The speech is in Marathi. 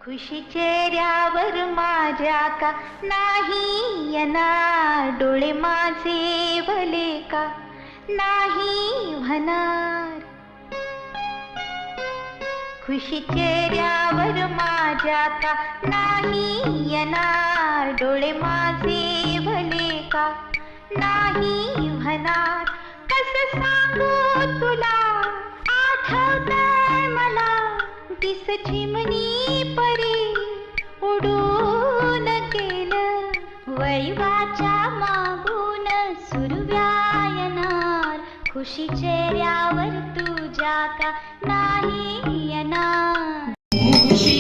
खुशी चेहऱ्यावर माझ्या का नाही येणार, डोळे माझे भले का नाही होणार. खुशी चेहऱ्यावर माझ्या का नाही येणार, डोळे माझे भले का नाही होणार. कसं सांगू तुला, आठवतंय मला दिस चिमणी परी उडून गेलं. वैवाच्या मागून सुरव्या येणार, खुशी चेहऱ्यावर तुझ्या का नाही येणार. खुशी